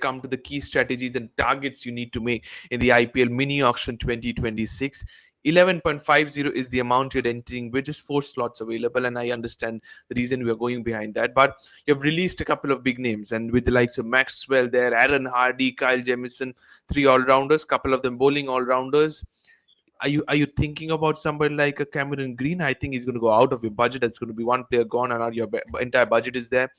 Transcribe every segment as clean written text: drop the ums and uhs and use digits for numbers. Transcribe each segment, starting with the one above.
come to the key strategies and targets you need to make in the IPL mini auction 2026. 11.50 is the amount you're entering with just 4 slots available, and I understand the reason we are going behind that. But you've released a couple of big names, and with the likes of Maxwell there, Aaron Hardy, Kyle Jamison, three all-rounders, couple of them bowling all-rounders. Are you thinking about somebody like a Cameron Green? I think he's going to go out of your budget. That's going to be one player gone, and your entire budget is there.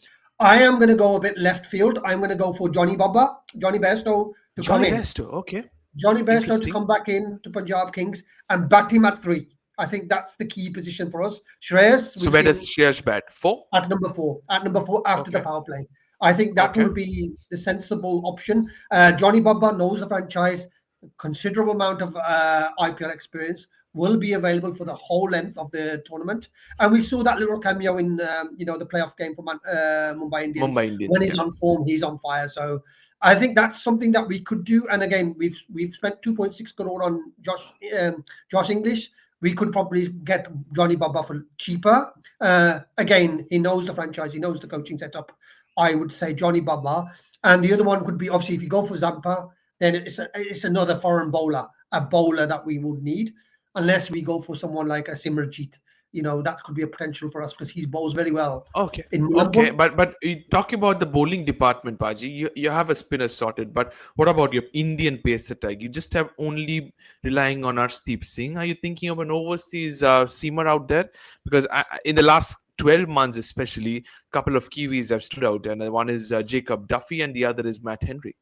I am going to go a bit left field. I'm going to go for Johnny Bairstow to come Johnny in. Bairstow, okay, Johnny Bairstow to interesting. come back in to Punjab Kings and bat him at 3. I think that's the key position for us. Shreyas, So we've where seen does Shears bat? 4? at number 4. At number 4 after the Okay, power play. I think that okay. will be the sensible option. Johnny Baba knows the franchise, considerable amount of IPL experience, will be available for the whole length of the tournament. And we saw that little cameo in the playoff game for Mumbai Indians. Mumbai When Indians, yeah. he's on form, he's on fire. So I think that's something that we could do. And again, we've spent 2.6 crore on Josh English. We could probably get Johnny Baba for cheaper. Again, he knows the franchise, he knows the coaching setup. I would say Johnny Baba. And the other one could be, obviously, if you go for Zampa, then it's another foreign bowler, a bowler that we would need, unless we go for someone like a Simranjeet. That could be a potential for us because he bowls very well Okay, in okay, Mulampur. but you talking about the bowling department, Baji, you have a spinner sorted, but what about your Indian pace attack? You just have only relying on Arshdeep Singh. Are you thinking of an overseas seamer out there? Because in the last 12 months, especially, a couple of Kiwis have stood out, and one is Jacob Duffy, and the other is Matt Henry.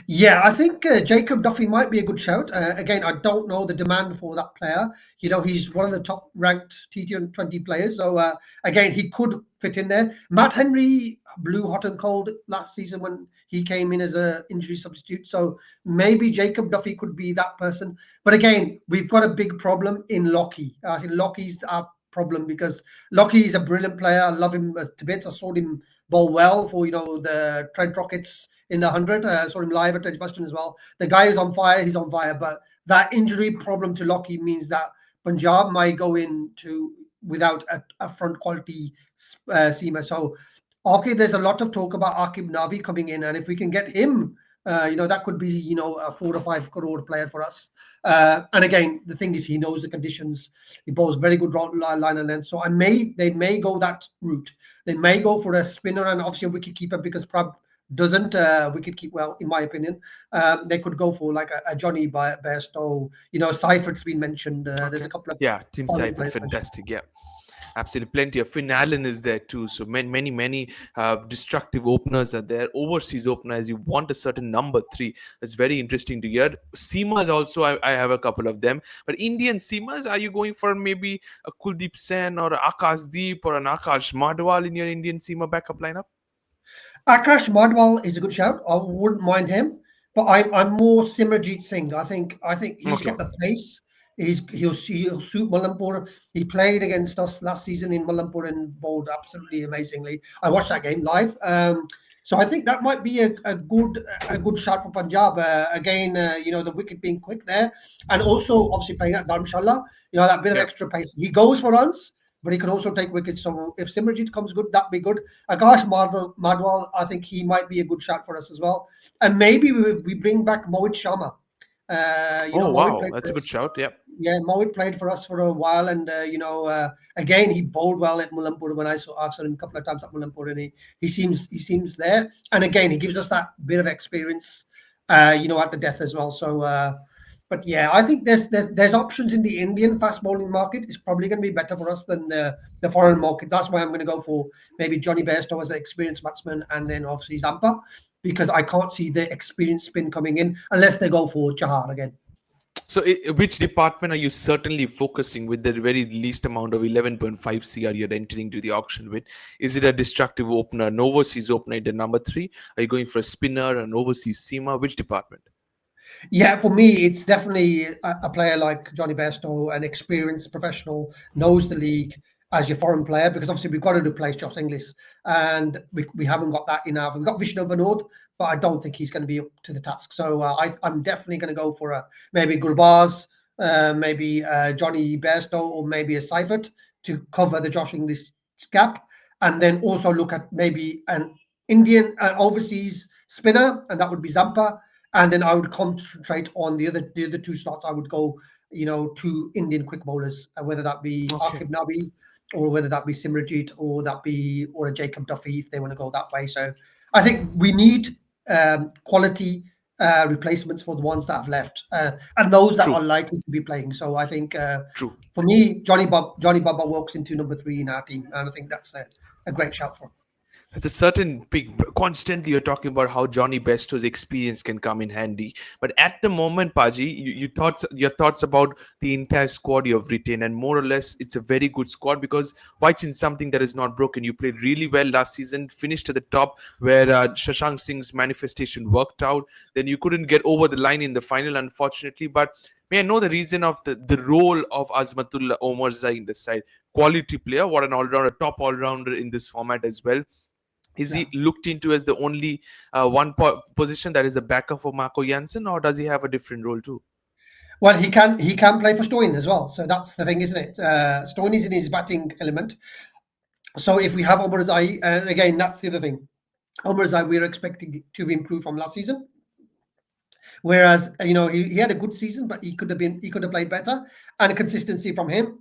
Yeah, I think Jacob Duffy might be a good shout. Again, I don't know the demand for that player. He's one of the top ranked T20 players. So again, he could fit in there. Matt Henry blew hot and cold last season when he came in as a injury substitute. So maybe Jacob Duffy could be that person. But again, we've got a big problem in Lockie. I think Lockie's our problem because Lockie is a brilliant player. I love him to bits. I saw him bowl well for the Trent Rockets in the 100. Saw him live at Edgbaston as well. The guy is on fire. He's on fire. But that injury problem to Lockie means that Punjab might go into without a front quality seamer. So, okay, there's a lot of talk about Akib Navi coming in, and if we can get him, that could be a 4 to 5 crore player for us. And again, the thing is, he knows the conditions. He bowls very good line and length. So they may go that route. They may go for a spinner and obviously a wicket keeper because Prab doesn't wicket keep well, in my opinion. They could go for like a Johnny Bairstow. Seifert's been mentioned. There's a couple of Yeah, Tim foreign Seifert, players mentioned. fantastic. Yeah, absolutely, plenty of Finn Allen is there too. So many destructive openers are there. Overseas openers, you want a certain number 3. That's very interesting to hear. Seamers also, I have a couple of them. But Indian seamers, are you going for maybe a Kuldeep Sen or a Akash Deep or an Akash Madwal in your Indian seamer backup lineup? Akash Madwal is a good shout. I wouldn't mind him, but I'm more Simranjeet Singh. I think he's Okay. got the pace. He'll suit Mulampur. He played against us last season in Mulampur and bowled absolutely amazingly. I watched that game live. So I think that might be a good shot for Punjab. Again, the wicket being quick there, and also obviously playing at Dharamshala. That bit of Yeah. extra pace. He goes for runs, but he can also take wickets. So if Simranjeet comes good, that'd be good. Akash Madwal, I think he might be a good shot for us as well. And maybe we bring back Mohit Sharma. Oh Mohit wow, played that's for a good us. shout. Yeah. Yeah, Mohit played for us for a while, and again he bowled well at Mulampur. I've seen him a couple of times at Mulampur, and he seems there. And again, he gives us that bit of experience, at the death as well. So, but yeah, I think there's options in the Indian fast bowling market. It's probably going to be better for us than the foreign market. That's why I'm going to go for maybe Johnny Bairstow as an experienced batsman, and then obviously Zampa, because I can't see the experienced spin coming in unless they go for Chahar again. So, which department are you certainly focusing with the very least amount of 11.5 CR you're entering to the auction with? Is it a destructive opener, an overseas opener at the number 3? Are you going for a spinner, an overseas seamer? Which department? Yeah, for me, it's definitely a player like Johnny Bairstow, an experienced professional, knows the league as your foreign player, because obviously we've got to replace Josh Inglis, and we haven't got that in our. We've got Vishnu Vinod, but I don't think he's going to be up to the task. So I'm definitely going to go for maybe Gurbaz, maybe Johnny Bairstow, or maybe a Seifert to cover the Josh Inglis gap, and then also look at maybe an Indian overseas spinner, and that would be Zampa. And then I would concentrate on the other two slots. I would go, two Indian quick bowlers, whether that be Okay, Akib Nabi or whether that be Simrajit or a Jacob Duffy if they want to go that way. So I think we need quality replacements for the ones that have left and those that true, are likely to be playing. So I think true. for me, Johnny Baba walks into number three in our team, and I think that's a great shout for him. It's a certain big. Constantly, you're talking about how Johnny Besto's experience can come in handy. But at the moment, Paji, your thoughts about the entire squad you have retained, and more or less, it's a very good squad because White's in something that is not broken. You played really well last season, finished at the top where Shashank Singh's manifestation worked out. Then you couldn't get over the line in the final, unfortunately. But may I know the reason of the role of Azmatullah Omarzai in the side? Quality player, what an all-rounder, top all-rounder in this format as well. Is Yeah. he looked into as the only position that is the backup for Marco Jansen, or does he have a different role too? Well, he can play for Stoin as well. So that's the thing, isn't it? Stoin is in his batting element. So if we have Omar Zai, again, that's the other thing. Omar Zai, we're expecting to improve from last season. Whereas, he had a good season, but he could have played better, and consistency from him.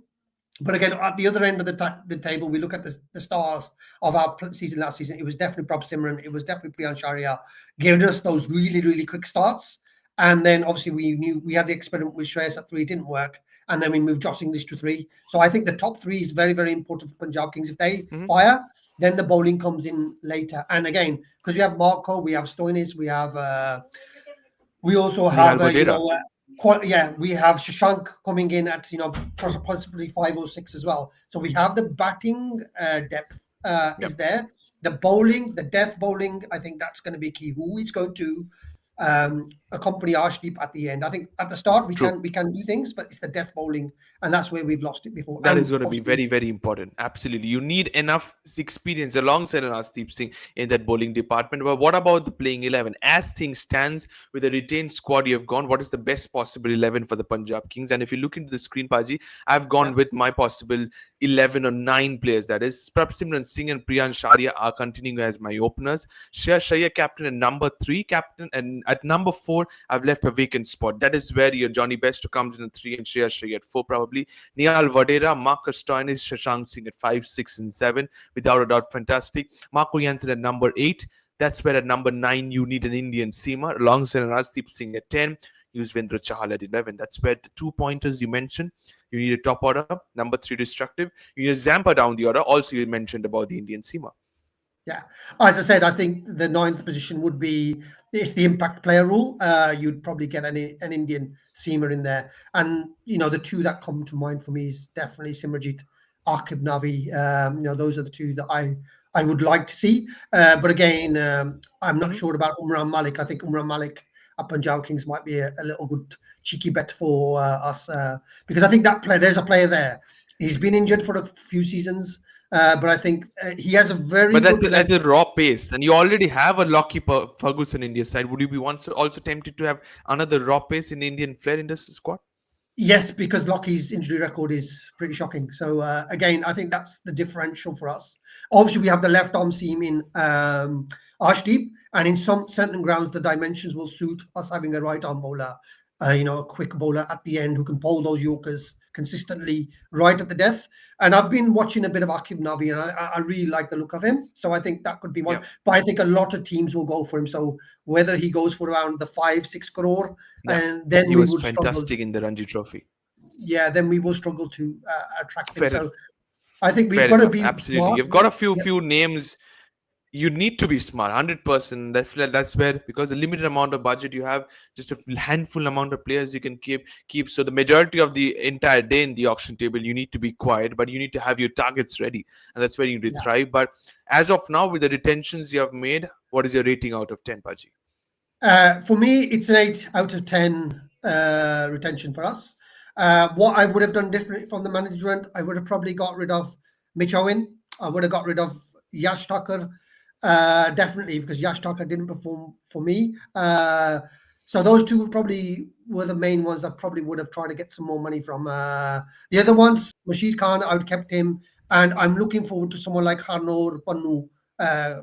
But again, at the other end of the table, we look at the stars of our season last season. It was definitely Prab Simran. It was definitely Priyan Sharia, giving us those really, really quick starts. And then obviously we knew we had the experiment with Shreyas at three, didn't work. And then we moved Josh English to three. So I think the top three is very, very important for Punjab Kings. If they Hmm. fire, then the bowling comes in later. And again, because we have Marco, we have Stoinis, we also Nihal have, Vadera. we have Shashank coming in at, possibly 5 or 6 as well. So we have the batting depth Yep, is there. The bowling, the death bowling, I think that's going to be key. Who is going to accompany Arshdeep at the end? I think at the start we true. can do things, but it's the death bowling, and that's where we've lost it before. That is And going to be obviously, very, very important. Absolutely. You need enough experience alongside an Arshdeep Singh in that bowling department. But what about the playing 11? As things stands with the retained squad you have gone, what is the best possible 11 for the Punjab Kings? And if you look into the screen, Paji, I've yeah, gone with my possible 11 or 9 players. That is, Prabsimran Singh and Priyan Sharia are continuing as my openers. Shreya Shaya captain at number 3 captain. And at number 4, I've left a vacant spot. That is where your Johnny Besto comes in at 3 and Shreya Shaya at 4 probably. Nihal Vadera, Marcus Stoinis, Shashank Singh at 5, 6, and 7. Without a doubt, fantastic. Marco Jansen at number 8. That's where at number 9 you need an Indian seamer alongside Rajdeep Singh at 10. Yuzvendra Chahal at 11. That's where the 2 pointers you mentioned. You need a top order. Number 3, destructive. You need a Zampa down the order. Also, you mentioned about the Indian seamer. yeah. As I said, I think the ninth position would be it's the impact player rule. You'd probably get an Indian seamer in there, and the two that come to mind for me is definitely Simrajit, Akib Navi. Those are the two that I would like to see. But again, I'm not Mhm. sure about Umran Malik. I think Umran Malik at Punjab Kings might be a little good cheeky bet for us because I think there's a player there. He's been injured for a few seasons. But I think he has a very But good at relationship. a raw pace, and you already have a Lockie Ferguson in your side. Would you be once also tempted to have another raw pace in Indian flair in this squad? Yes, because Lockie's injury record is pretty shocking. So again, I think that's the differential for us. Obviously, we have the left arm seam in Arshdeep, and in some certain grounds, the dimensions will suit us having a right arm bowler, a quick bowler at the end who can bowl those Yorkers consistently right at the death. And I've been watching a bit of Akib Navi, and I really like the look of him. So I think that could be one. Yeah, But I think a lot of teams will go for him. So whether he goes for around the 5-6 crore, yeah. and then He we was would struggle. fantastic in the Ranji Trophy. Yeah, then we will struggle to attract him. Fair So enough. I think we've Fair got to enough. be Absolutely. smart. You've got a few Yeah, few names. You need to be smart, 100%. That's where, because the limited amount of budget you have, just a handful amount of players you can keep. So the majority of the entire day in the auction table, you need to be quiet, but you need to have your targets ready, and that's where you need to yeah. thrive. But as of now, with the retentions you have made, what is your rating out of 10, Paji? For me, it's an 8 out of 10 retention for us. What I would have done differently from the management, I would have probably got rid of Mitch Owen. I would have got rid of Yash Tucker, definitely because Yash Tucker didn't perform for me. So those two probably were the main ones that probably would have tried to get some more money from. The other ones, Rashid Khan, I would kept him, and I'm looking forward to someone like Harnoor Pannu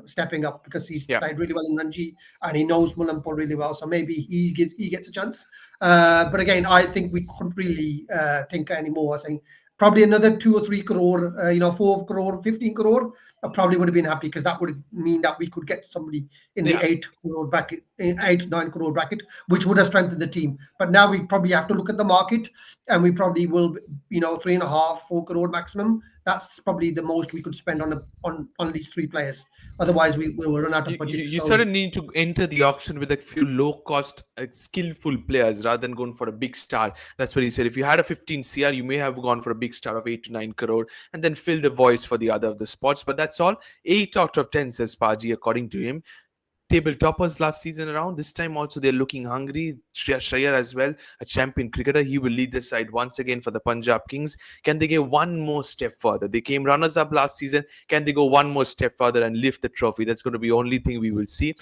stepping up because he's Yeah. played really well in Ranji and he knows Mulampur really well. So maybe he gets a chance. But again, I think we couldn't really think anymore. I think probably another 2 or 3 crore, 4 crore, 15 crore. I probably would have been happy because that would mean that we could get somebody in the Yeah. 8 crore bracket, 8 9 crore bracket, which would have strengthened the team. But now we probably have to look at the market, and we probably will, 3.5, 4 crore maximum. That's probably the most we could spend on these three players. Otherwise, we will run out of budget. You So sort of need to enter the auction with a few low cost, skillful players rather than going for a big star. That's what he said. If you had a 15 CR, you may have gone for a big star of 8 to 9 crore and then fill the voids for the other of the spots. But that's all. 8 out of 10, says Paji, according to him. Table toppers last season around. This time also they're looking hungry. Shayar as well, a champion cricketer. He will lead the side once again for the Punjab Kings. Can they get one more step further? They came runners up last season. Can they go one more step further and lift the trophy? That's going to be the only thing we will see.